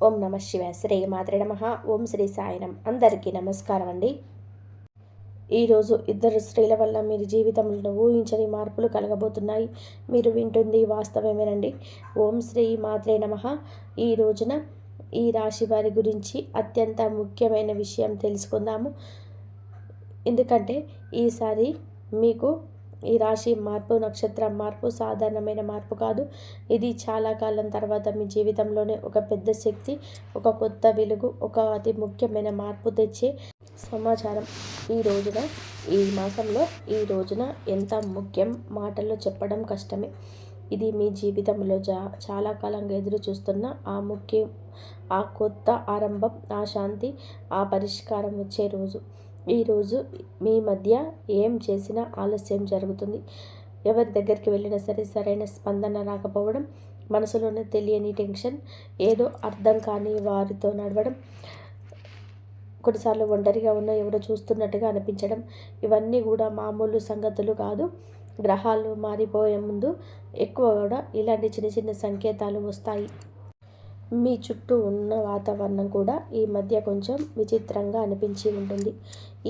ఓం నమ శివాయ. శ్రీ మాత్రే నమః. ఓం శ్రీ సాయినం. అందరికీ నమస్కారం అండి. ఈరోజు ఇద్దరు స్త్రీల వల్ల మీరు జీవితంలో ఊహించని మార్పులు కలగబోతున్నాయి. మీరు వింటుంది వాస్తవమేనండి. ఓం శ్రీ మాత్రే నమః. ఈ రోజున ఈ రాశి వారి గురించి అత్యంత ముఖ్యమైన విషయం తెలుసుకుందాము. ఎందుకంటే ఈసారి మీకు ఈ రాశి మార్పు, నక్షత్రం మార్పు సాధారణమైన మార్పు కాదు. ఇది చాలా కాలం తర్వాత మీ జీవితంలోనే ఒక పెద్ద శక్తి, ఒక కొత్త వెలుగు, ఒక అతి ముఖ్యమైన మార్పు తెచ్చే సమాచారం. ఈ మాసంలో ఈ రోజున ఎంత ముఖ్యం మాటల్లో చెప్పడం కష్టమే. ఇది మీ జీవితంలో చాలా కాలంగా ఎదురు చూస్తున్న ఆ కొత్త ఆరంభం, ఆ శాంతి, ఆ పరిష్కారం వచ్చే రోజు. ఈరోజు మీ మధ్య ఏం చేసినా ఆలస్యం జరుగుతుంది. ఎవరి దగ్గరికి వెళ్ళినా సరే సరైన స్పందన రాకపోవడం, మనసులోనే తెలియని టెన్షన్, ఏదో అర్థం కాని వారితో నడవడం, కొన్నిసార్లు ఒంటరిగా ఉన్న ఎవరో చూస్తున్నట్టుగా అనిపించడం, ఇవన్నీ కూడా మామూలు సంగతులు కాదు. గ్రహాలు మారిపోయే ముందు ఎక్కువ కూడా ఇలాంటి చిన్న చిన్న సంకేతాలు వస్తాయి. మీ చుట్టూ ఉన్న వాతావరణం కూడా ఈ మధ్య కొంచెం విచిత్రంగా అనిపించి ఉంటుంది.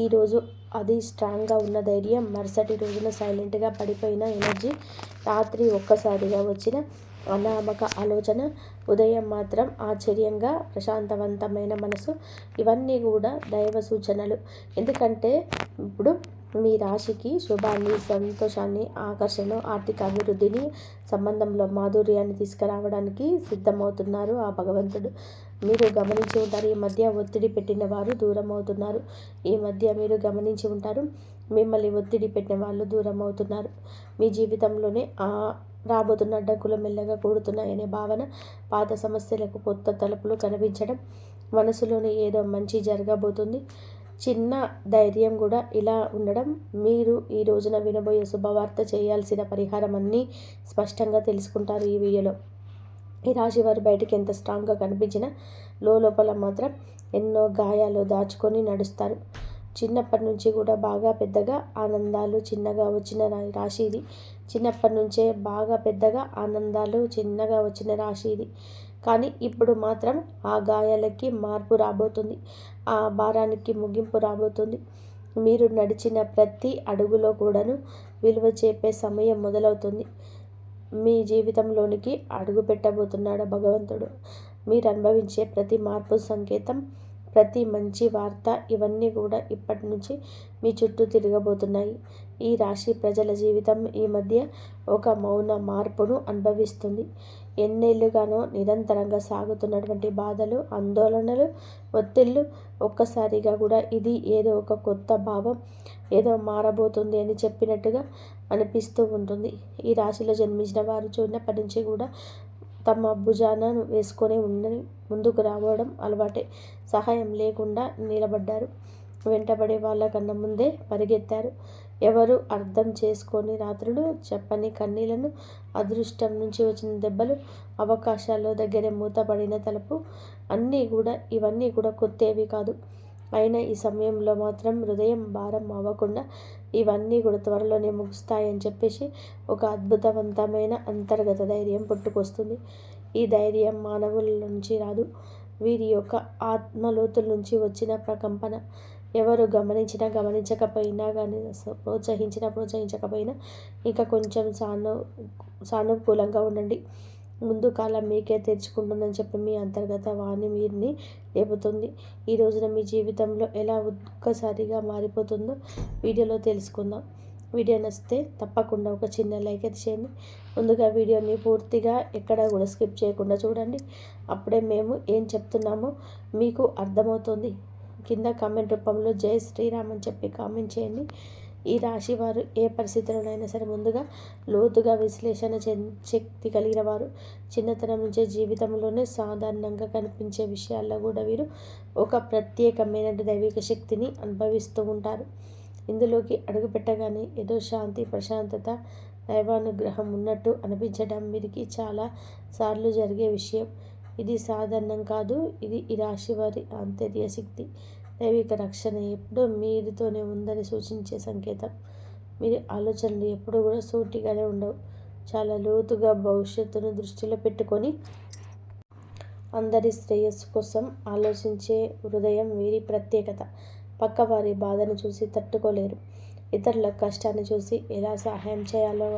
ఈరోజు అది స్ట్రాంగ్గా ఉన్న ధైర్యం, మరుసటి రోజున సైలెంట్గా పడిపోయిన ఎనర్జీ, రాత్రి ఒక్కసారిగా వచ్చిన అనామక ఆలోచన, ఉదయం మాత్రం ఆశ్చర్యంగా ప్రశాంతవంతమైన మనసు, ఇవన్నీ కూడా దైవ సూచనలు. ఎందుకంటే ఇప్పుడు మీ రాశికి శుభాన్ని, సంతోషాన్ని, ఆకర్షణ, ఆర్థిక అభివృద్ధిని, సంబంధంలో మాధుర్యాన్ని తీసుకురావడానికి సిద్ధమవుతున్నారు ఆ భగవంతుడు. మీరు గమనించి ఉంటారు, ఈ మధ్య ఒత్తిడి పెట్టిన వారు దూరం అవుతున్నారు. ఈ మధ్య మీరు గమనించి ఉంటారు, మిమ్మల్ని ఒత్తిడి పెట్టిన వాళ్ళు దూరం అవుతున్నారు. మీ జీవితంలోనే రాబోతున్న అడ్డంకులు మెల్లగా కూడుతున్నాయనే భావన, పాత సమస్యలకు కొత్త తలుపులు కనిపించడం, మనసులోనే ఏదో మంచి జరగబోతుంది, చిన్న ధైర్యం కూడా ఇలా ఉండడం. మీరు ఈ రోజున వినబోయే శుభవార్త, చేయాల్సిన పరిహారం అన్నీ స్పష్టంగా తెలుసుకుంటారు ఈ వీడియోలో. ఈ రాశి వారు బయటికి ఎంత స్ట్రాంగ్గా కనిపించినా లోపల మాత్రం ఎన్నో గాయాలు దాచుకొని నడుస్తారు. చిన్నప్పటి నుంచి కూడా బాగా పెద్దగా ఆనందాలు చిన్నగా వచ్చిన రాశి ఇది. చిన్నప్పటి నుంచే బాగా పెద్దగా ఆనందాలు చిన్నగా వచ్చిన రాశి ఇది. కానీ ఇప్పుడు మాత్రం ఆ గాయాలకి మార్పు రాబోతుంది, ఆ భారానికి ముగింపు రాబోతుంది. మీరు నడిచిన ప్రతి అడుగులో కూడాను విలువ చెప్పే సమయం మొదలవుతుంది. మీ జీవితంలోనికి అడుగు పెట్టబోతున్నాడు భగవంతుడు. మీరు అనుభవించే ప్రతి మార్పు సంకేతం, ప్రతి మంచి వార్త, ఇవన్నీ కూడా ఇప్పటి నుంచి మీ చుట్టూ తిరగబోతున్నాయి. ఈ రాశి ప్రజల జీవితం ఈ మధ్య ఒక మౌన మార్పును అనుభవిస్తుంది. ఎన్నేళ్లుగానో నిరంతరంగా సాగుతున్నటువంటి బాధలు, ఆందోళనలు, ఒత్తిళ్ళు ఒక్కసారిగా కూడా ఇది ఏదో ఒక కొత్త భావం, ఏదో మారబోతుంది అని చెప్పినట్టుగా అనిపిస్తూ ఉంటుంది. ఈ రాశిలో జన్మించిన వారు చిన్నప్పటి నుంచి కూడా తమ భుజాన వేసుకొని ముందుకు రావడం అలవాటే. సహాయం లేకుండా నిలబడ్డారు. వెంటబడే వాళ్ళకన్నా ముందే పరిగెత్తారు. ఎవరు అర్థం చేసుకొని రాత్రులు, చెప్పని కన్నీళ్లను, అదృష్టం నుంచి వచ్చిన దెబ్బలు, అవకాశాల్లో దగ్గరే మూతపడిన తలుపు, ఇవన్నీ కూడా కొత్తవి కాదు. అయినా ఈ సమయంలో మాత్రం హృదయం భారం అవ్వకుండా ఇవన్నీ కూడా త్వరలోనే ముగుస్తాయని చెప్పేసి ఒక అద్భుతవంతమైన అంతర్గత ధైర్యం పుట్టుకొస్తుంది. ఈ ధైర్యం మానవుల నుంచి రాదు, వీరి యొక్క ఆత్మలోతుల నుంచి వచ్చిన ప్రకంపన. ఎవరు గమనించకపోయినా కానీ, ప్రోత్సహించకపోయినా ఇంకా కొంచెం సానుకూలంగా ఉండండి. ముందు కాలం మీకే తెరుచుకుంటుందని చెప్పి మీ అంతర్గత వాణి మీరుని లేపుతుంది. ఈ రోజున మీ జీవితంలో ఎలా ఒక్కసారిగా మారిపోతుందో వీడియోలో తెలుసుకుందాం. వీడియో నచ్చితే తప్పకుండా ఒక చిన్న లైక్ అయితే చేయండి. ముందుగా వీడియోని పూర్తిగా ఎక్కడ కూడా స్కిప్ చేయకుండా చూడండి. అప్పుడే మేము ఏం చెప్తున్నామో మీకు అర్థమవుతుంది. కింద కామెంట్ రూపంలో జై శ్రీరామ్ అని చెప్పి కామెంట్ చేయండి. ఈ రాశి వారు ఏ పరిస్థితుల్లోనైనా సరే ముందుగా లోతుగా విశ్లేషణ శక్తి కలిగిన వారు. చిన్నతనం నుంచే జీవితంలోనే సాధారణంగా కనిపించే విషయాల్లో కూడా వీరు ఒక ప్రత్యేకమైన దైవిక శక్తిని అనుభవిస్తూ ఉంటారు. ఇందులోకి అడుగుపెట్టగానే ఏదో శాంతి, ప్రశాంతత, దైవానుగ్రహం ఉన్నట్టు అనిపించడం వీరికి చాలా సార్లు జరిగే విషయం. ఇది సాధారణం కాదు. ఇది ఈ రాశి వారి ఆంతర్య శక్తి, దైవిక రక్షణ ఎప్పుడూ మీరుతోనే ఉందని సూచించే సంకేతం. మీరు ఆలోచనలు ఎప్పుడూ కూడా సూటిగానే ఉండవు. చాలా లోతుగా భవిష్యత్తును దృష్టిలో పెట్టుకొని అందరి శ్రేయస్సు కోసం ఆలోచించే హృదయం వీరి ప్రత్యేకత. పక్కవారి బాధను చూసి తట్టుకోలేరు. ఇతరుల కష్టాన్ని చూసి ఎలా సహాయం చేయాలో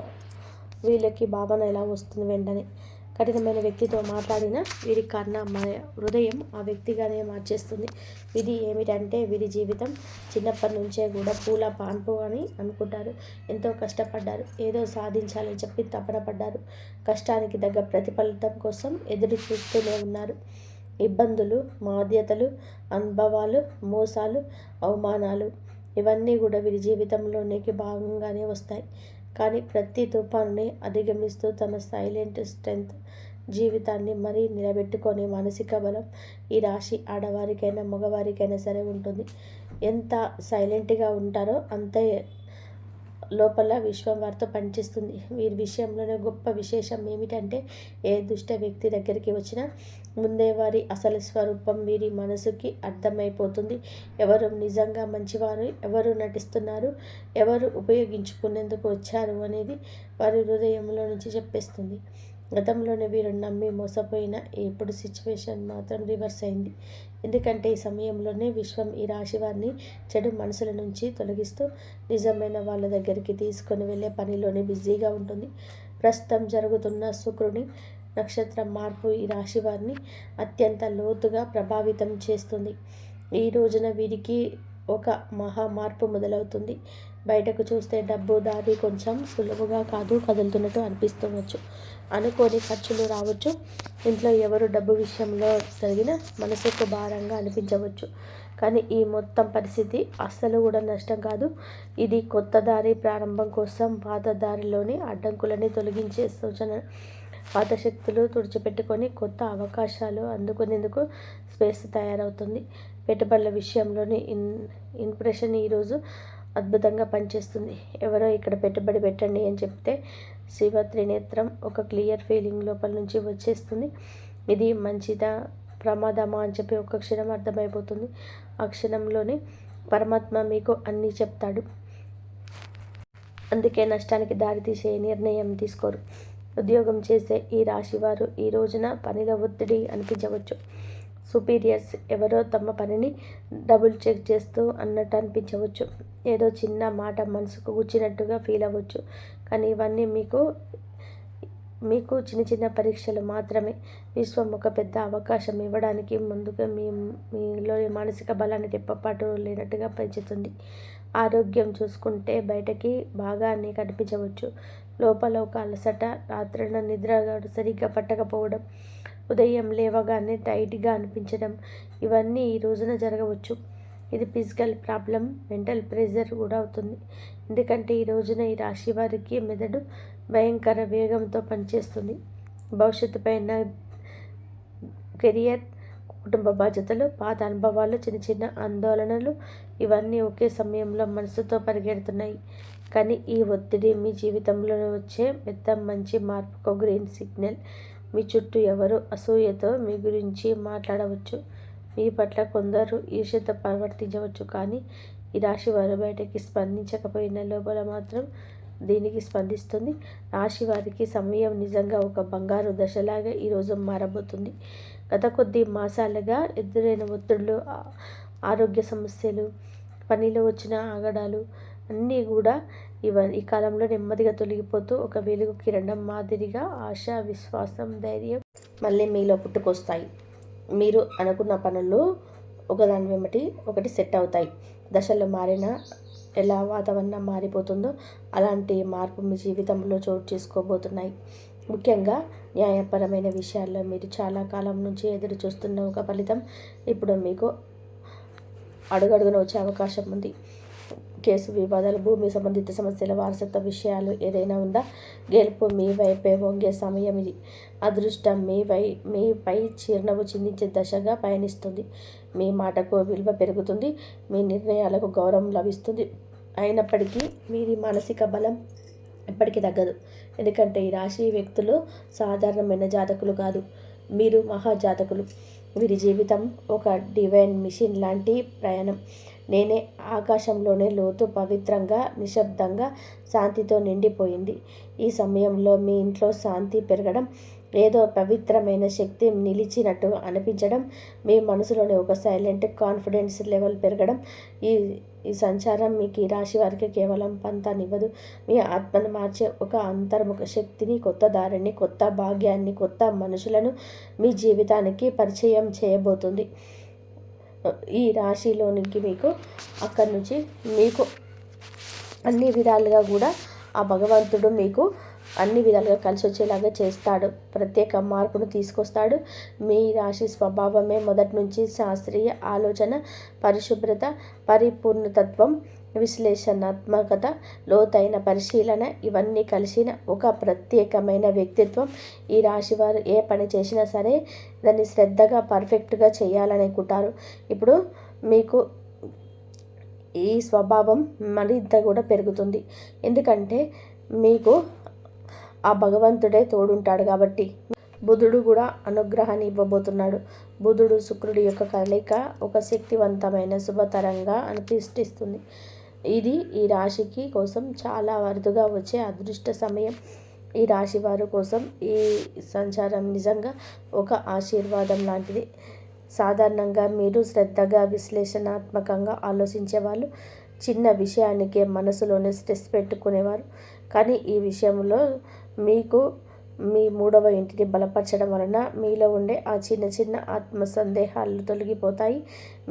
వీళ్ళకి భావన ఎలా వస్తుంది వెంటనే. కఠినమైన వ్యక్తితో మాట్లాడిన వీరి హృదయం ఆ వ్యక్తిగానే మార్చేస్తుంది. విధి ఏమిటంటే వీరి జీవితం చిన్నప్పటి నుంచే కూడా పూల పాన్పు అని అనుకుంటారు. ఎంతో కష్టపడ్డారు, ఏదో సాధించాలని చెప్పి తపన పడ్డారు. కష్టానికి తగ్గ ప్రతిఫలితం కోసం ఎదురు చూస్తూనే ఉన్నారు. ఇబ్బందులు, బాధ్యతలు, అనుభవాలు, మోసాలు, అవమానాలు ఇవన్నీ కూడా వీరి జీవితంలోనికి భాగంగానే వస్తాయి. కానీ ప్రతి తుఫానుని అధిగమిస్తూ తన సైలెంట్ స్ట్రెంగ్త్ జీవితాన్ని మరీ నిలబెట్టుకునే మానసిక బలం ఈ రాశి ఆడవారికైనా మగవారికైనా సరే ఉంటుంది. ఎంత సైలెంట్గా ఉంటారో అంతే లోపల విశ్వం వారితో పనిచేస్తుంది. వీరి విషయంలోనే గొప్ప విశేషం ఏమిటంటే ఏ దుష్ట వ్యక్తి దగ్గరికి వచ్చినా ముందే వారి అసలు స్వరూపం వీరి మనసుకి అర్థమైపోతుంది. ఎవరు నిజంగా మంచివారు, ఎవరు నటిస్తున్నారు, ఎవరు ఉపయోగించుకునేందుకు వచ్చారు అనేది వారి హృదయంలో నుంచి చెప్పేస్తుంది. గతంలోనే వీరు నమ్మి మోసపోయిన ఇప్పుడు సిచ్యువేషన్ మాత్రం రివర్స్ అయింది. ఎందుకంటే ఈ సమయంలోనే విశ్వం ఈ రాశి వారిని చెడు మనసుల నుంచి తొలగిస్తూ నిజమైన వాళ్ళ దగ్గరికి తీసుకొని వెళ్ళే పనిలోనే బిజీగా ఉంటుంది. ప్రస్తుతం జరుగుతున్న శుక్రుని నక్షత్రం మార్పు ఈ రాశి వారిని అత్యంత లోతుగా ప్రభావితం చేస్తుంది. ఈ రోజున వీరికి ఒక మహా మార్పు మొదలవుతుంది. బయటకు చూస్తే డబ్బు దారి కొంచెం సులువుగా కాదు కదులుతున్నట్టు అనిపిస్తుండొచ్చు. అనుకోని ఖర్చులు రావచ్చు. ఇంట్లో ఎవరు డబ్బు విషయంలో జరిగిన మనసుకు భారంగా అనిపించవచ్చు. కానీ ఈ మొత్తం పరిస్థితి అస్సలు కూడా నష్టం కాదు. ఇది కొత్త దారి ప్రారంభం కోసం పాత దారిలోని అడ్డంకులని తొలగించే సూచన. పాత శక్తులు తుడిచిపెట్టుకొని కొత్త అవకాశాలు అందుకునేందుకు స్పేస్ తయారవుతుంది. పెట్టుబడుల విషయంలోని ఇంప్రెషన్ ఈరోజు అద్భుతంగా పనిచేస్తుంది. ఎవరో ఇక్కడ పెట్టుబడి పెట్టండి అని చెప్తే శివ త్రినేత్రం ఒక క్లియర్ ఫీలింగ్ లోపల నుంచి వచ్చేస్తుంది. ఇది మంచిదా ప్రమాదమా అని చెప్పి ఒక క్షణం అర్థమైపోతుంది. ఆ క్షణంలోనే పరమాత్మ మీకు అన్నీ చెప్తాడు. అందుకే నష్టానికి దారితీసే నిర్ణయం తీసుకోరు. ఉద్యోగం చేసే ఈ రాశివారు ఈ రోజున పనిలో ఒత్తిడి అనిపించవచ్చు. సుపీరియర్స్ ఎవరో తమ పనిని డబుల్ చెక్ చేస్తూ అన్నట్టు అనిపించవచ్చు. ఏదో చిన్న మాట మనసుకు గుచ్చినట్టుగా ఫీల్ అవ్వచ్చు. కానీ ఇవన్నీ మీకు చిన్న చిన్న పరీక్షలు మాత్రమే. విశ్వం ఒక పెద్ద అవకాశం ఇవ్వడానికి ముందుగా మీలో మానసిక బలాన్ని రెప్పపాటు లేనట్టుగా పెంచుతుంది. ఆరోగ్యం చూసుకుంటే బయటకి బాగానే కనిపించవచ్చు. లోపల ఒక అలసట, రాత్రిన నిద్ర సరిగ్గా పట్టకపోవడం, ఉదయం లేవగానే టైట్గా అనిపించడం ఇవన్నీ ఈ రోజున జరగవచ్చు. ఇది ఫిజికల్ ప్రాబ్లం, మెంటల్ ప్రెషర్ కూడా అవుతుంది. ఎందుకంటే ఈ రోజున ఈ రాశి వారికి మెదడు భయంకర వేగంతో పనిచేస్తుంది. భవిష్యత్తు పైన, కెరియర్, కుటుంబ బాధ్యతలు, పాత అనుభవాలు, చిన్న చిన్న ఆందోళనలు ఇవన్నీ ఒకే సమయంలో మనసుతో పరిగెడుతున్నాయి. కానీ ఈ ఒత్తిడి మీ జీవితంలో వచ్చే పెద్ద మంచి మార్పుకు గ్రీన్ సిగ్నల్. మీ చుట్టూ ఎవరు అసూయతో మీ గురించి మాట్లాడవచ్చు. మీ పట్ల కొందరు ఈర్ష్యతో ప్రవర్తించవచ్చు. కానీ ఈ రాశి వారు బయటకి స్పందించకపోయిన లోపల మాత్రం దీనికి స్పందిస్తుంది. రాశి వారికి సమయం నిజంగా ఒక బంగారు దశలాగా ఈరోజు మారబోతుంది. గత కొద్ది మాసాలుగా ఎదురైన ఒత్తిడులు, ఆరోగ్య సమస్యలు, పనిలో వచ్చిన ఆగడాలు అన్నీ కూడా ఈ కాలంలో నెమ్మదిగా తొలగిపోతూ ఒక వెలుగు కిరణం మాదిరిగా ఆశ, విశ్వాసం, ధైర్యం మళ్ళీ మీలో పుట్టుకొస్తాయి. మీరు అనుకున్న పనులు ఒకదాని వెంబటి ఒకటి సెట్ అవుతాయి. దశలు మారిన ఎలా వాతావరణం మారిపోతుందో అలాంటి మార్పు మీ జీవితంలో చోటు చేసుకోబోతున్నాయి. ముఖ్యంగా న్యాయపరమైన విషయాల్లో మీరు చాలా కాలం నుంచి ఎదురు చూస్తున్న ఒక ఫలితం ఇప్పుడు మీకు అడుగడుగున వచ్చే అవకాశం ఉంది. కేసు వివాదాలు, భూమి సంబంధిత సమస్యల, వారసత్వ విషయాలు ఏదైనా ఉందా, గెలుపు మీ వైపే వంగే సమయం ఇది. అదృష్టం మీపై చిరునవ్వు చిందించే దశగా పయనిస్తుంది. మీ మాటకు విలువ పెరుగుతుంది. మీ నిర్ణయాలకు గౌరవం లభిస్తుంది. అయినప్పటికీ వీరి మానసిక బలం ఎప్పటికీ తగ్గదు. ఎందుకంటే ఈ రాశి వ్యక్తులు సాధారణమైన జాతకులు కాదు, మీరు మహాజాతకులు. వీరి జీవితం ఒక డివైన్ మిషన్ లాంటి ప్రయాణం. నేనే ఆకాశంలోనే లోతు, పవిత్రంగా, నిశ్శబ్దంగా, శాంతితో నిండిపోయింది. ఈ సమయంలో మీ ఇంట్లో శాంతి పెరగడం, ఏదో పవిత్రమైన శక్తి నిలిచినట్టు అనిపించడం, మీ మనసులోని ఒక సైలెంట్ కాన్ఫిడెన్స్ లెవెల్ పెరగడం. ఈ ఈ సంచారం మీకు ఈ రాశి వారికి కేవలం పంతానివ్వదు, మీ ఆత్మను మార్చే ఒక అంతర్ముఖ శక్తిని, కొత్త దారిని, కొత్త భాగ్యాన్ని, కొత్త మనుషులను మీ జీవితానికి పరిచయం చేయబోతుంది. ఈ రాశిలోనికి మీకు అక్కడి నుంచి మీకు అన్ని విధాలుగా కూడా ఆ భగవంతుడు మీకు అన్ని విధాలుగా కలిసి వచ్చేలాగా చేస్తాడు. ప్రత్యేక మార్పును తీసుకొస్తాడు. మీ రాశి స్వభావమే మొదటి నుంచి శాస్త్రీయ ఆలోచన, పరిశుభ్రత, పరిపూర్ణతత్వం, విశ్లేషణాత్మకత, లోతైన పరిశీలన ఇవన్నీ కలిసిన ఒక ప్రత్యేకమైన వ్యక్తిత్వం. ఈ రాశివారు ఏ పని చేసినా సరే దాన్ని శ్రద్ధగా పర్ఫెక్ట్గా చేయాలనుకుంటారు. ఇప్పుడు మీకు ఈ స్వభావం మరింత కూడా పెరుగుతుంది. ఎందుకంటే మీకు ఆ భగవంతుడే తోడుంటాడు కాబట్టి. బుధుడు కూడా అనుగ్రహాన్ని ఇవ్వబోతున్నాడు. బుధుడు శుక్రుడి యొక్క కలయిక ఒక శక్తివంతమైన శుభతరంగా అనిపిస్తుంది. ఇది ఈ రాశికి కోసం చాలా అరుదుగా వచ్చే అదృష్ట సమయం. ఈ రాశి వారి కోసం ఈ సంచారం నిజంగా ఒక ఆశీర్వాదం లాంటిది. సాధారణంగా మీరు శ్రద్ధగా విశ్లేషణాత్మకంగా ఆలోచించేవాళ్ళు, చిన్న విషయానికే మనసులోనే స్ట్రెస్ పెట్టుకునేవారు. కానీ ఈ విషయంలో మీకు మీ మూడవ ఇంటిని బలపరచడం వలన మీలో ఉండే ఆ చిన్న చిన్న ఆత్మ సందేహాలు తొలగిపోతాయి.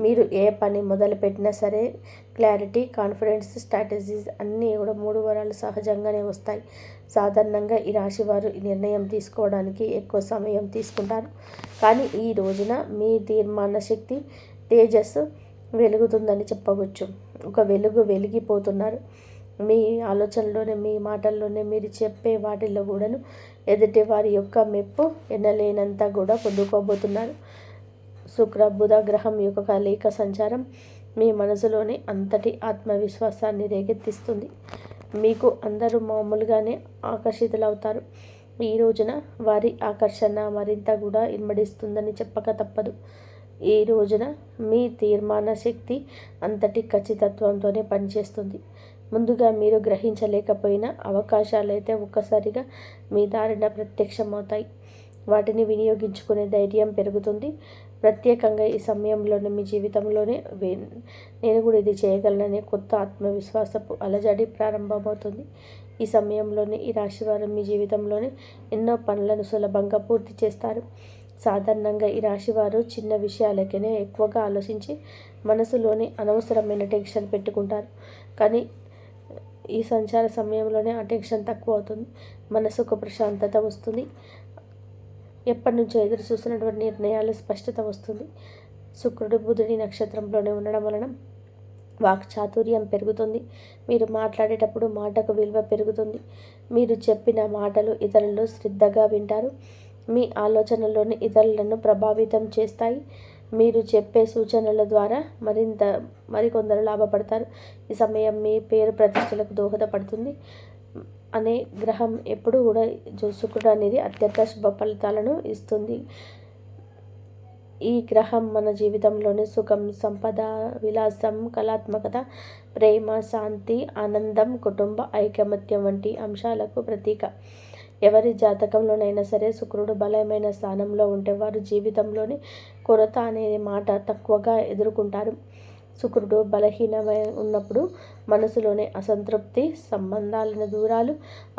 మీరు ఏ పని మొదలుపెట్టినా సరే క్లారిటీ, కాన్ఫిడెన్స్, స్ట్రాటజీస్ అన్నీ కూడా 3 వారాలు సహజంగానే వస్తాయి. సాధారణంగా ఈ రాశివారు ఈ నిర్ణయం తీసుకోవడానికి ఎక్కువ సమయం తీసుకుంటారు. కానీ ఈ రోజున మీ తీర్మాన శక్తి, తేజస్సు వెలుగుతుందని చెప్పవచ్చు. ఒక వెలిగిపోతున్నారు. మీ ఆలోచనలోనే, మీ మాటల్లోనే, మీరు చెప్పే వాటిల్లో కూడాను ఎదుటి వారి యొక్క మెప్పు ఎన్నలేనంత కూడా పొందుకోబోతున్నారు. శుక్ర బుధ గ్రహం యొక్క కలయిక సంచారం మీ మనసులోని అంతటి ఆత్మవిశ్వాసాన్ని రేకెత్తిస్తుంది. మీకు అందరూ మామూలుగానే ఆకర్షితులవుతారు. ఈ రోజున వారి ఆకర్షణ మరింత కూడా ఇమ్మడిస్తుందని చెప్పక తప్పదు. ఈ రోజున మీ తీర్మాన శక్తి అంతటి ఖచ్చితత్వంతోనే పనిచేస్తుంది. ముందుగా మీరు గ్రహించలేకపోయిన అవకాశాలైతే ఒక్కసారిగా మీ దారిన ప్రత్యక్షమవుతాయి. వాటిని వినియోగించుకునే ధైర్యం పెరుగుతుంది. ప్రత్యేకంగా ఈ సమయంలోనే మీ జీవితంలోనే నేను కూడా ఇది చేయగలననే కొత్త ఆత్మవిశ్వాసపు అలజడి ప్రారంభమవుతుంది. ఈ సమయంలోనే ఈ రాశివారు మీ జీవితంలోనే ఎన్నో పనులను సులభంగా పూర్తి చేస్తారు. సాధారణంగా ఈ రాశివారు చిన్న విషయాలకనే ఎక్కువగా ఆలోచించి మనసులోని అనవసరమైన టెన్షన్ పెట్టుకుంటారు. కానీ ఈ సంచార సమయంలోనే ఆ టెన్షన్ తక్కువ అవుతుంది. మనసుకు ప్రశాంతత వస్తుంది. ఎప్పటి నుంచో ఎదురు చూస్తున్నటువంటి నిర్ణయాలు స్పష్టత వస్తుంది. శుక్రుడు బుధుడి నక్షత్రంలోనే ఉండడం వలన వాక్ చాతుర్యం పెరుగుతుంది. మీరు మాట్లాడేటప్పుడు మాటకు విలువ పెరుగుతుంది. మీరు చెప్పిన మాటలు ఇతరులు శ్రద్ధగా వింటారు. మీ ఆలోచనలోని ఇతరులను ప్రభావితం చేస్తాయి. మీరు చెప్పే సూచనల ద్వారా మరికొందరు లాభపడతారు. ఈ సమయం మీ పేరు ప్రతిష్టలకు దోహదపడుతుంది. అనే గ్రహం ఎప్పుడు కూడా శుక్రుడు అనేది అత్యంత శుభ ఫలితాలను ఇస్తుంది. ఈ గ్రహం మన జీవితంలోని సుఖం, సంపద, విలాసం, కళాత్మకత, ప్రేమ, శాంతి, ఆనందం, కుటుంబ ఐకమత్యం వంటి అంశాలకు ప్రతీక. ఎవరి జాతకంలోనైనా సరే శుక్రుడు బలమైన స్థానంలో ఉంటే వారు జీవితంలోని కొరత అనే మాట తక్కువగా ఎదుర్కొంటారు. శుక్రుడు బలహీనమై ఉన్నప్పుడు మనసులోని అసంతృప్తి, సంబంధాలను దూరాలు,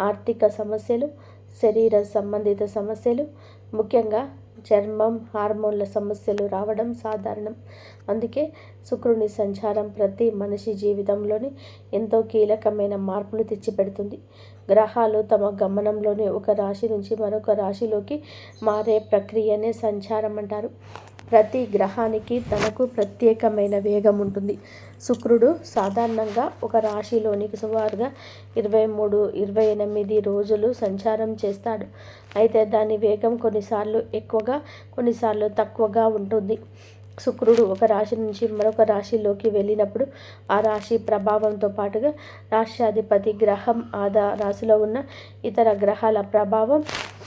ఆర్థిక సమస్యలు, శరీర సంబంధిత సమస్యలు, ముఖ్యంగా చర్మం, హార్మోన్ల సమస్యలు రావడం సాధారణం. అందుకే శుక్రుని సంచారం ప్రతి మనిషి జీవితంలోని ఎంతో కీలకమైన మార్పులు తెచ్చిపెడుతుంది. గ్రహాలు తమ గమనంలోని ఒక రాశి నుంచి మరొక రాశిలోకి మారే ప్రక్రియనే సంచారం అంటారు. ప్రతి గ్రహానికి తనకు ప్రత్యేకమైన వేగం ఉంటుంది. శుక్రుడు సాధారణంగా ఒక రాశిలోనికి సుమారుగా 23-28 రోజులు సంచారం చేస్తాడు. అయితే దాని వేగం కొన్నిసార్లు ఎక్కువగా, కొన్నిసార్లు తక్కువగా ఉంటుంది. శుక్రుడు ఒక రాశి నుంచి మరొక రాశిలోకి వెళ్ళినప్పుడు ఆ రాశి ప్రభావంతో పాటుగా రాష్ట్రాధిపతి గ్రహం రాశిలో ఉన్న ఇతర గ్రహాల ప్రభావం,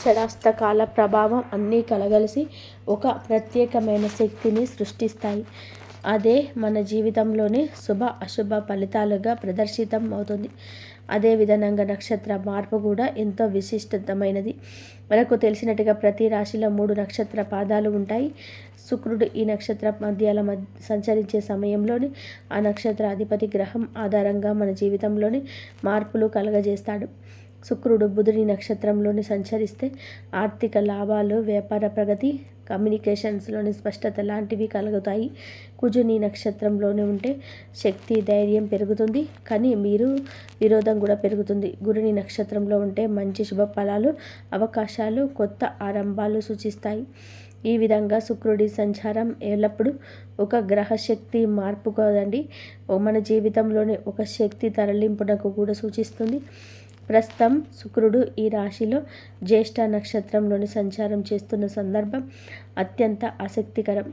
షడాష్టకాల ప్రభావం అన్నీ కలగలిసి ఒక ప్రత్యేకమైన శక్తిని సృష్టిస్తాయి. అదే మన జీవితంలోని శుభ అశుభ ఫలితాలుగా ప్రదర్శితం అవుతుంది. అదే విధంగా నక్షత్ర మార్పు కూడా ఎంతో విశిష్టమైనది. మనకు తెలిసినట్టుగా ప్రతి రాశిలో 3 నక్షత్ర పాదాలు ఉంటాయి. శుక్రుడు ఈ నక్షత్ర మధ్యాల సంచరించే సమయంలోని ఆ నక్షత్ర అధిపతి గ్రహం ఆధారంగా మన జీవితంలోని మార్పులు కలగజేస్తాడు. శుక్రుడు బుధుని నక్షత్రంలోని సంచరిస్తే ఆర్థిక లాభాలు, వ్యాపార ప్రగతి, కమ్యూనికేషన్స్లోని స్పష్టత లాంటివి కలుగుతాయి. కుజుని నక్షత్రంలోనే ఉంటే శక్తి, ధైర్యం పెరుగుతుంది, కానీ మీరు విరోధం కూడా పెరుగుతుంది. గురుని నక్షత్రంలో ఉంటే మంచి శుభ ఫలాలు, అవకాశాలు, కొత్త ఆరంభాలు సూచిస్తాయి. ఈ విధంగా శుక్రుడి సంచారం ఎల్లప్పుడూ ఒక గ్రహశక్తి మార్పు కాదండి, మన జీవితంలోని ఒక శక్తి తరలింపునకు కూడా సూచిస్తుంది. ప్రస్తుతం శుక్రుడు ఈ రాశిలో జ్యేష్ఠ నక్షత్రంలోని సంచారం చేస్తున్న సందర్భం అత్యంత ఆసక్తికరం.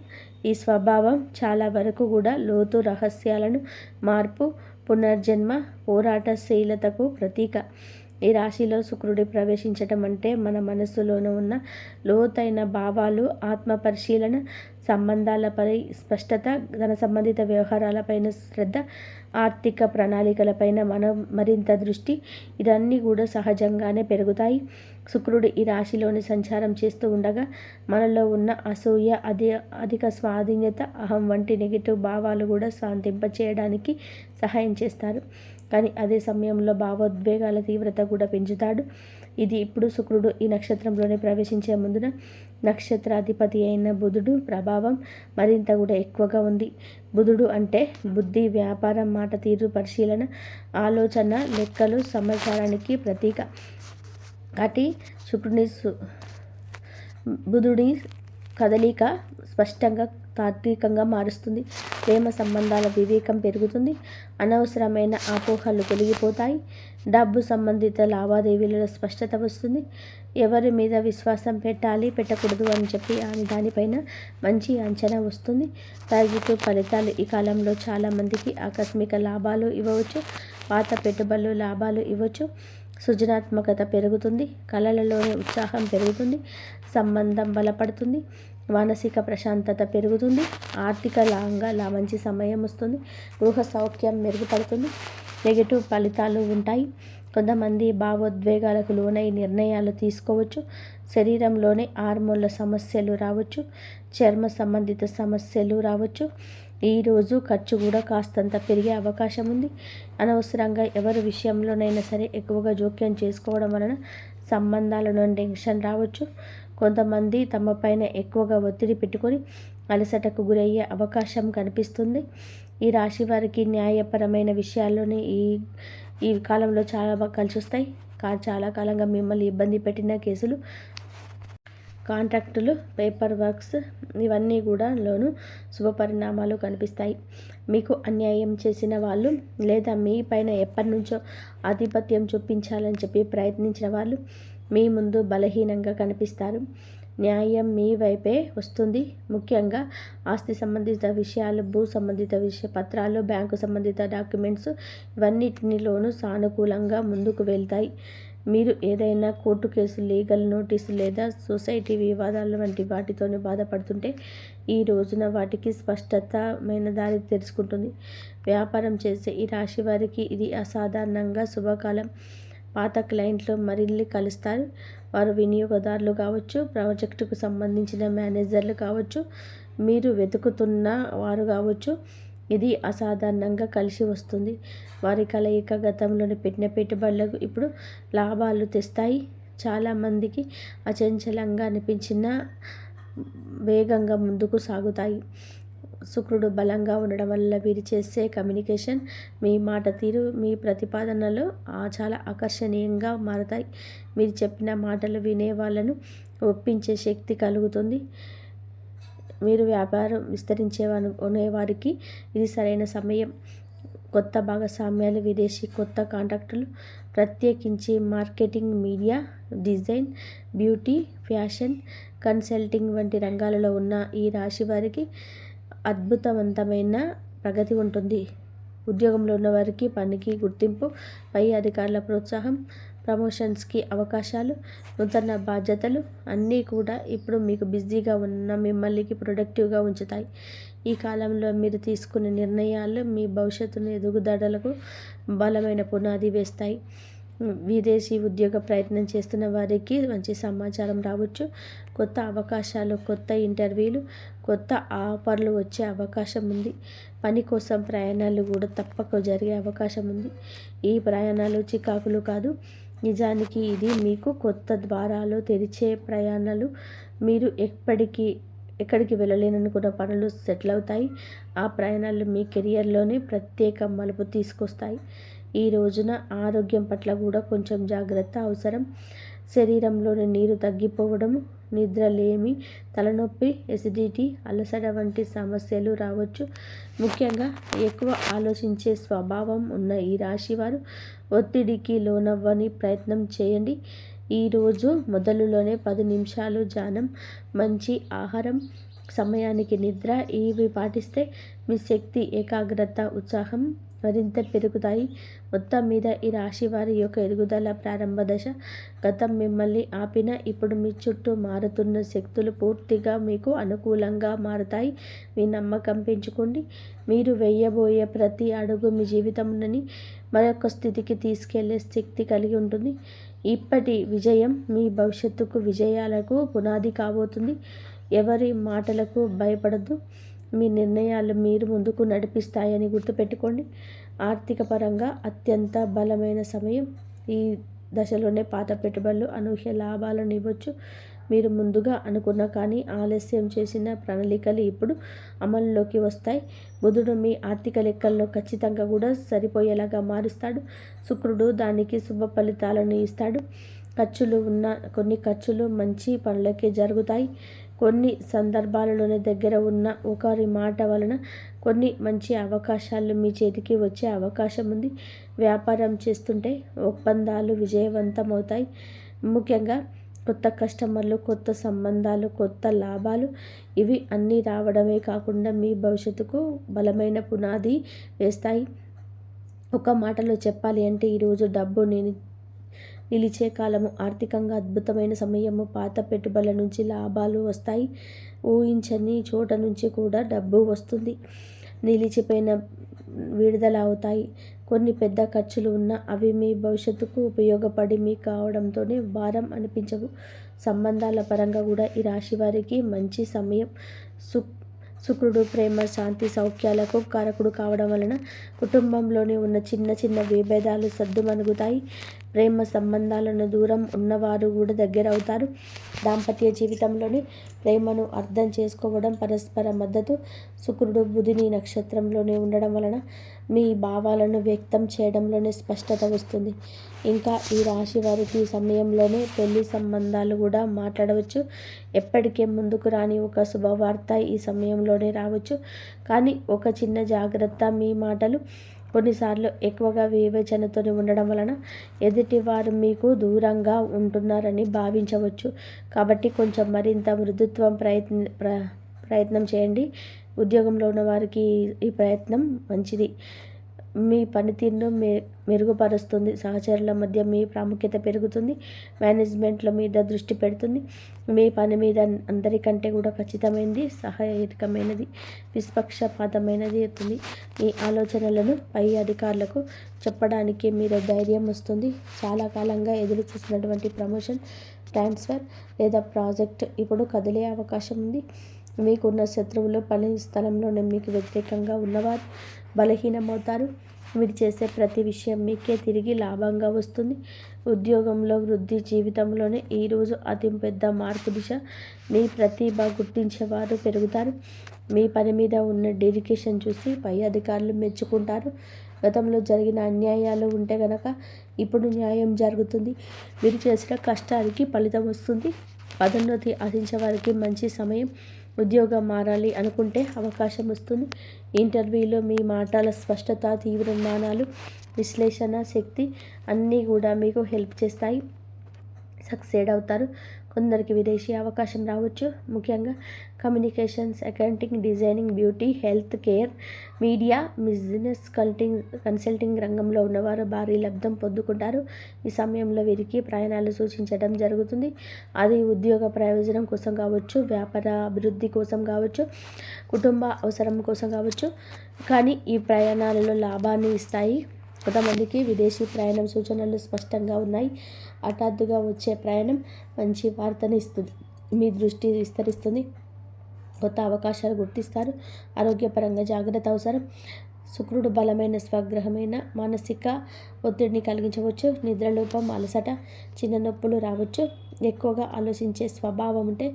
ఈ స్వభావం చాలా వరకు కూడా లోతు రహస్యాలను, మార్పు, పునర్జన్మ, పోరాటశీలతకు ప్రతీక. ఈ రాశిలో శుక్రుడి ప్రవేశించటం అంటే మన మనస్సులోనూ ఉన్న లోతైన భావాలు, ఆత్మ పరిశీలన, సంబంధాలపై స్పష్టత, ధన సంబంధిత వ్యవహారాలపైన శ్రద్ధ, ఆర్థిక ప్రణాళికలపైన మనం మరింత దృష్టి, ఇవన్నీ కూడా సహజంగానే పెరుగుతాయి. శుక్రుడు ఈ రాశిలోని సంచారం చేస్తూ ఉండగా మనలో ఉన్న అసూయ, అధిక స్వాధీనత, అహం వంటి నెగిటివ్ భావాలు కూడా శాంతింపచేయడానికి సహాయం చేస్తారు. కానీ అదే సమయంలో భావోద్వేగాల తీవ్రత కూడా పెంచుతాడు. ఇది ఇప్పుడు శుక్రుడు ఈ నక్షత్రంలోనే ప్రవేశించే ముందున నక్షత్రాధిపతి అయిన బుధుడు ప్రభావం మరింత కూడా ఎక్కువగా ఉంది. బుధుడు అంటే బుద్ధి, వ్యాపారం, మాట తీరు, పరిశీలన, ఆలోచన, లెక్కలు, సమాచారానికి ప్రతీక. కాబట్టి బుధుడి కదలిక స్పష్టంగా తాత్వికంగా మారుస్తుంది. ప్రేమ సంబంధాల వివేకం పెరుగుతుంది. అనవసరమైన అపోహలు తొలగిపోతాయి. డబ్బు సంబంధిత లావాదేవీలలో స్పష్టత వస్తుంది. ఎవరి మీద విశ్వాసం పెట్టాలి, పెట్టకూడదు అని చెప్పి దానిపైన మంచి అంచనా వస్తుంది. పాజిటివ్ ఫలితాలు ఈ కాలంలో చాలామందికి ఆకస్మిక లాభాలు ఇవ్వవచ్చు. పాత పెట్టుబడులు లాభాలు ఇవ్వచ్చు. సృజనాత్మకత పెరుగుతుంది. కళలలోని ఉత్సాహం పెరుగుతుంది. సంబంధం బలపడుతుంది. మానసిక ప్రశాంతత పెరుగుతుంది. ఆర్థిక మంచి సమయం వస్తుంది. గృహ సౌఖ్యం మెరుగుపడుతుంది. నెగిటివ్ ఫలితాలు ఉంటాయి. కొంతమంది భావోద్వేగాలకు లోనై నిర్ణయాలు తీసుకోవచ్చు. శరీరంలోని హార్మోన్ల సమస్యలు రావచ్చు. చర్మ సంబంధిత సమస్యలు రావచ్చు. ఈరోజు ఖర్చు కూడా కాస్తంత పెరిగే అవకాశం ఉంది. అనవసరంగా ఎవరి విషయంలోనైనా సరే ఎక్కువగా జోక్యం చేసుకోవడం వలన సంబంధాలలో టెన్షన్ రావచ్చు. కొంతమంది తమ పైన ఎక్కువగా ఒత్తిడి పెట్టుకొని అలసటకు గురయ్యే అవకాశం కనిపిస్తుంది. ఈ రాశి వారికి న్యాయపరమైన విషయాల్లోనే ఈ కాలంలో చాలా బాగా కలిసి వస్తాయి. చాలా కాలంగా మిమ్మల్ని ఇబ్బంది పెట్టిన కేసులు, కాంట్రాక్టులు, పేపర్ వర్క్స్ ఇవన్నీ కూడా శుభ పరిణామాలు కనిపిస్తాయి. మీకు అన్యాయం చేసిన వాళ్ళు లేదా మీ పైన ఎప్పటి నుంచో ఆధిపత్యం చూపించాలని చెప్పి ప్రయత్నించిన వాళ్ళు మీ ముందు బలహీనంగా కనిపిస్తారు. న్యాయం మీ వైపే వస్తుంది. ముఖ్యంగా ఆస్తి సంబంధిత విషయాలు, భూ సంబంధిత పత్రాలు, బ్యాంకు సంబంధిత డాక్యుమెంట్స్ ఇవన్నిటిలోనూ సానుకూలంగా ముందుకు వెళ్తాయి. మీరు ఏదైనా కోర్టు కేసు, లీగల్ నోటీసు లేదా సొసైటీ వివాదాలు వంటి వాటితోనే బాధపడుతుంటే ఈ రోజున వాటికి స్పష్టతమైన దారి తెరుచుకుంటుంది. వ్యాపారం చేసే ఈ రాశి వారికి ఇది అసాధారణంగా శుభకాలం. పాత క్లయింట్లు మరిన్ని కలుస్తారు. వారు వినియోగదారులు కావచ్చు, ప్రాజెక్టుకు సంబంధించిన మేనేజర్లు కావచ్చు, మీరు వెతుకుతున్న వారు కావచ్చు. ఇది అసాధారణంగా కలిసి వస్తుంది. వారి కలయిక గతంలోని పెట్టిన పెట్టుబడులకు ఇప్పుడు లాభాలు తెస్తాయి. చాలామందికి అచంచలంగా అనిపించిన వేగంగా ముందుకు సాగుతాయి. శుక్రుడు బలంగా ఉండడం వల్ల వీరు చేసే కమ్యూనికేషన్, మీ మాట తీరు, మీ ప్రతిపాదనలు చాలా ఆకర్షణీయంగా మారతాయి. మీరు చెప్పిన మాటలు వినే వాళ్ళను ఒప్పించే శక్తి కలుగుతుంది. మీరు వ్యాపారం విస్తరించేవనుకునే వారికి ఇది సరైన సమయం. కొత్త భాగస్వామ్యాలు, విదేశీ కొత్త కాంట్రాక్టులు, ప్రత్యేకించి marketing, media, design, beauty, fashion, consulting వంటి రంగాలలో ఉన్న ఈ రాశి వారికి అద్భుతవంతమైన ప్రగతి ఉంటుంది. ఉద్యోగంలో ఉన్నవారికి పనికి గుర్తింపు, పై అధికారుల ప్రోత్సాహం, ప్రమోషన్స్కి అవకాశాలు, నూతన బాధ్యతలు అన్నీ కూడా ఇప్పుడు మీకు బిజీగా ఉన్న మిమ్మల్ని ప్రొడక్టివ్గా ఉంచుతాయి. ఈ కాలంలో మీరు తీసుకునే నిర్ణయాలు మీ భవిష్యత్తును ఎదుగుదలకు బలమైన పునాది వేస్తాయి. విదేశీ ఉద్యోగ ప్రయత్నం చేస్తున్న వారికి మంచి సమాచారం రావచ్చు. కొత్త అవకాశాలు, కొత్త ఇంటర్వ్యూలు, కొత్త ఆఫర్లు వచ్చే అవకాశం ఉంది. పని కోసం ప్రయాణాలు కూడా తప్పక జరిగే అవకాశం ఉంది. ఈ ప్రయాణాలు చికాకులు కాదు, నిజానికి ఇది మీకు కొత్త ద్వారాలు తెరిచే ప్రయాణాలు. మీరు ఎక్కడికి వెళ్ళలేననుకున్న పనులు సెటిల్ అవుతాయి. ఆ ప్రయాణాలు మీ కెరియర్లోనే ప్రత్యేక మలుపు తీసుకొస్తాయి. ఈ రోజున ఆరోగ్యం పట్ల కూడా కొంచెం జాగ్రత్త అవసరం. శరీరంలోని నీరు తగ్గిపోవడం, నిద్రలేమి, తలనొప్పి, ఎసిడిటీ, అలసట వంటి సమస్యలు రావచ్చు. ముఖ్యంగా ఎక్కువ ఆలోచించే స్వభావం ఉన్న ఈ రాశి వారు ఒత్తిడికి లోనవ్వని ప్రయత్నం చేయండి. ఈరోజు మొదలులోనే 10 నిమిషాలు ధ్యానం, మంచి ఆహారం, సమయానికి నిద్ర ఇవి పాటిస్తే మీ శక్తి, ఏకాగ్రత, ఉత్సాహం మరింత పెరుగుతాయి. మొత్తం మీద ఈ రాశి వారి యొక్క ఎదుగుదల ప్రారంభ దశ. గతం మిమ్మల్ని ఆపిన ఇప్పుడు మీ చుట్టూ మారుతున్న శక్తులు పూర్తిగా మీకు అనుకూలంగా మారుతాయి. మీ నమ్మకం పెంచుకోండి. మీరు వేయబోయే ప్రతి అడుగు మీ జీవితంలోని మరొక స్థితికి తీసుకెళ్లే శక్తి కలిగి ఉంటుంది. ఇప్పటి విజయం మీ భవిష్యత్తుకు విజయాలకు పునాది కాబోతుంది. ఎవరి మాటలకు భయపడద్దు. మీ నిర్ణయాలు మీరు ముందుకు నడిపిస్తాయని గుర్తుపెట్టుకోండి. ఆర్థిక పరంగా అత్యంత బలమైన సమయం. ఈ దశలోనే పాత పెట్టుబడులు అనూహ్య లాభాలను ఇవ్వచ్చు. మీరు ముందుగా అనుకున్న కానీ ఆలస్యం చేసిన ప్రణాళికలు ఇప్పుడు అమలులోకి వస్తాయి. బుధుడు మీ ఆర్థిక లెక్కల్లో ఖచ్చితంగా కూడా సరిపోయేలాగా మారుస్తాడు. శుక్రుడు దానికి శుభ ఫలితాలను ఇస్తాడు. కొన్ని ఖర్చులు మంచి పనులకే జరుగుతాయి. కొన్ని సందర్భాలలోనే దగ్గర ఉన్న ఒకరి మాట వలన కొన్ని మంచి అవకాశాలు మీ చేతికి వచ్చే అవకాశం ఉంది. వ్యాపారం చేస్తుంటే ఒప్పందాలు విజయవంతమవుతాయి. ముఖ్యంగా కొత్త కస్టమర్లు, కొత్త సంబంధాలు, కొత్త లాభాలు ఇవి అన్నీ రావడమే కాకుండా మీ భవిష్యత్తుకు బలమైన పునాది వేస్తాయి. ఒక మాటలో చెప్పాలి అంటే ఈరోజు డబ్బు నిలిచే కాలము. ఆర్థికంగా అద్భుతమైన సమయము. పాత పెట్టుబడుల నుంచి లాభాలు వస్తాయి. ఊహించని చోట నుంచి కూడా డబ్బు వస్తుంది. నిలిచిపోయిన విడుదల అవుతాయి. కొన్ని పెద్ద ఖర్చులు ఉన్నా అవి మీ భవిష్యత్తుకు ఉపయోగపడి మీ కావడంతోనే భారం అనిపించవు. సంబంధాల పరంగా కూడా ఈ రాశి వారికి మంచి సమయం. శుక్రుడు ప్రేమ, శాంతి, సౌఖ్యాలకు కారకుడు కావడం వలన కుటుంబంలోనే ఉన్న చిన్న చిన్న విభేదాలు సద్దుమణుగుతాయి. ప్రేమ సంబంధాలను దూరం ఉన్నవారు కూడా దగ్గర అవుతారు. దాంపత్య జీవితంలోని ప్రేమను అర్థం చేసుకోవడం, పరస్పర మద్దతు. శుక్రుడు బుధుని నక్షత్రంలోనే ఉండడం వలన మీ భావాలను వ్యక్తం చేయడంలోనే స్పష్టత వస్తుంది. ఇంకా ఈ రాశి వారికి ఈ సమయంలోనే పెళ్లి సంబంధాలు కూడా మాట్లాడవచ్చు. ఎప్పటికే ముందుకు రాని ఒక శుభవార్త ఈ సమయంలోనే రావచ్చు. కానీ ఒక చిన్న జాగ్రత్త, మీ మాటలు కొన్నిసార్లు ఎక్కువగా వివేచనతో ఉండడం వలన ఎదుటివారు మీకు దూరంగా ఉంటున్నారని భావించవచ్చు. కాబట్టి కొంచెం మరింత మృదుత్వం ప్రయత్నం చేయండి. ఉద్యోగంలో ఉన్న వారికి ఈ ప్రయత్నం మంచిది. మీ పనితీరును మెరుగుపరుస్తుంది. సహచరుల మధ్య మీ ప్రాముఖ్యత పెరుగుతుంది. మేనేజ్మెంట్లో మీద దృష్టి పెడుతుంది. మీ పని మీద అందరికంటే కూడా ఖచ్చితమైనది, సహాయకమైనది, నిష్పక్షపాతమైనది అవుతుంది. మీ ఆలోచనలను పై అధికారులకు చెప్పడానికి మీరు ధైర్యం వస్తుంది. చాలా కాలంగా ఎదురు చూసినటువంటి ప్రమోషన్, ట్రాన్స్ఫర్ లేదా ప్రాజెక్ట్ ఇప్పుడు కదిలే అవకాశం ఉంది. మీకున్న శత్రువులు పని స్థలంలోనే మీకు వ్యతిరేకంగా ఉన్నవారు బలహీనమవుతారు. మీరు చేసే ప్రతి విషయం మీకే తిరిగి లాభంగా వస్తుంది. ఉద్యోగంలో వృద్ధి. జీవితంలోనే ఈరోజు అతిపెద్ద మార్పు దిశ. మీ ప్రతిభ గుర్తించేవారు పెరుగుతారు. మీ పని మీద ఉన్న డెడికేషన్ చూసి పై అధికారులు మెచ్చుకుంటారు. గతంలో జరిగిన అన్యాయాలు ఉంటే గనక ఇప్పుడు న్యాయం జరుగుతుంది. మీరు చేసిన కష్టానికి ఫలితం వస్తుంది. పదోన్నతి ఆశించే వారికి మంచి సమయం. ఉద్యోగం మారాలి అనుకుంటే అవకాశం వస్తుంది. ఇంటర్వ్యూలో మీ మాటల స్పష్టత, తీర్మానాలు, విశ్లేషణ శక్తి అన్నీ కూడా మీకు హెల్ప్ చేస్తాయి. సక్సెడ్ అవుతారు. కొందరికి విదేశీ అవకాశం రావచ్చు. ముఖ్యంగా communications, accounting, designing, beauty, health care, media, business consulting రంగంలో ఉన్నవారు భారీ లబ్ధం పొందుకుంటారు. ఈ సమయంలో వీరికి ప్రయాణాలు సూచించడం జరుగుతుంది. అది ఉద్యోగ ప్రయోజనం కోసం కావచ్చు, వ్యాపార అభివృద్ధి కోసం కావచ్చు, కుటుంబ అవసరం కోసం కావచ్చు. కానీ ఈ ప్రయాణాలలో లాభాన్ని ఇస్తాయి. కొంతమందికి విదేశీ ప్రయాణం సూచనలు స్పష్టంగా ఉన్నాయి. హఠాత్తుగా వచ్చే ప్రయాణం మంచి వార్తని ఇస్తుంది. మీ దృష్టి విస్తరిస్తుంది. కొత్త అవకాశాలు గుర్తిస్తారు. ఆరోగ్యపరంగా జాగ్రత్త అవసరం. శుక్రుడు బలమైన స్వగ్రహమైన మానసిక ఒత్తిడిని కలిగించవచ్చు. నిద్రలోపం, అలసట, చిన్న నొప్పులు రావచ్చు. ఎక్కువగా ఆలోచించే స్వభావం ఉంటే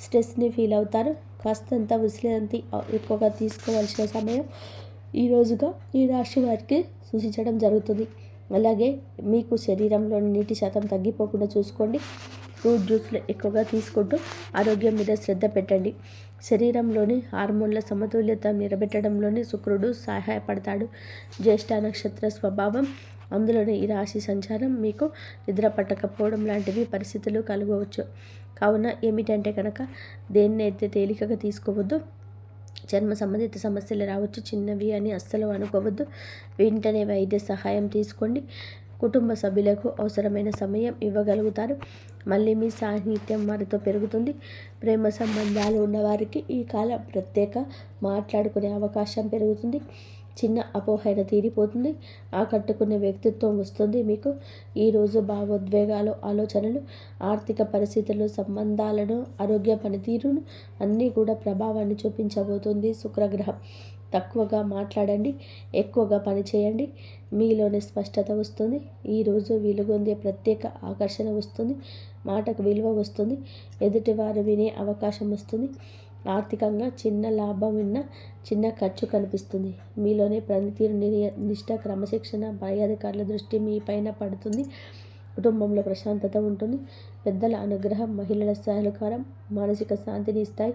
స్ట్రెస్ని ఫీల్ అవుతారు. కాస్తంత విశ్రాంతి ఎక్కువగా తీసుకోవాల్సిన సమయం ఈ రోజుగా ఈ రాశి వారికి సూచించడం జరుగుతుంది. అలాగే మీకు శరీరంలోని నీటి శాతం తగ్గిపోకుండా చూసుకోండి. ఫ్రూట్ జ్యూస్లు ఎక్కువగా తీసుకుంటూ ఆరోగ్యం మీద శ్రద్ధ పెట్టండి. శరీరంలోని హార్మోన్ల సమతుల్యత నిలబెట్టడంలోని శుక్రుడు సహాయపడతాడు. జ్యేష్ఠ నక్షత్ర స్వభావం, అందులోని ఈ రాశి సంచారం మీకు నిద్ర పట్టకపోవడం లాంటివి పరిస్థితులు కలగవచ్చు. కావున ఏమిటంటే కనుక దేన్నైతే తేలికగా తీసుకోవద్దు. చర్మ సంబంధిత సమస్యలు రావచ్చు. చిన్నవి అని అస్సలు అనుకోవద్దు. వెంటనే వైద్య సహాయం తీసుకోండి. కుటుంబ సభ్యులకు అవసరమైన సమయం ఇవ్వగలుగుతారు. మళ్ళీ మీ సాన్నిహిత్యం వారితో పెరుగుతుంది. ప్రేమ సంబంధాలు ఉన్నవారికి ఈ కాలం ప్రత్యేక మాట్లాడుకునే అవకాశం పెరుగుతుంది. చిన్న అపోహైన తీరిపోతుంది. ఆకట్టుకునే వ్యక్తిత్వం వస్తుంది. మీకు ఈరోజు భావోద్వేగాలు, ఆలోచనలు, ఆర్థిక పరిస్థితులు, సంబంధాలను, ఆరోగ్య పనితీరును అన్నీ కూడా ప్రభావాన్ని చూపించబోతుంది శుక్రగ్రహం. తక్కువగా మాట్లాడండి, ఎక్కువగా పని చేయండి. మీలోని స్పష్టత వస్తుంది. ఈరోజు వెలుగొందే ప్రత్యేక ఆకర్షణ వస్తుంది. మాటకు విలువ వస్తుంది. ఎదుటివారు వినే అవకాశం వస్తుంది. ఆర్థికంగా చిన్న లాభం విన్నా చిన్న ఖర్చు కనిపిస్తుంది. మీలోని పనితీరు, నిష్ఠ, క్రమశిక్షణ, పై అధికారుల దృష్టి మీ పైన పడుతుంది. కుటుంబంలో ప్రశాంతత ఉంటుంది. పెద్దల అనుగ్రహం, మహిళల సహకారం మానసిక శాంతిని ఇస్తాయి.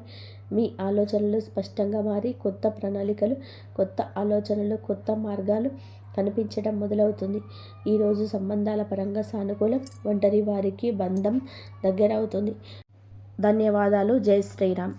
మీ ఆలోచనలు స్పష్టంగా మారి కొత్త ప్రణాళికలు, కొత్త ఆలోచనలు, కొత్త మార్గాలు కనిపించడం మొదలవుతుంది. ఈరోజు సంబంధాల పరంగా సానుకూలం. ఒంటరి వారికి బంధం దగ్గర అవుతుంది. ధన్యవాదాలు. జై శ్రీరామ్.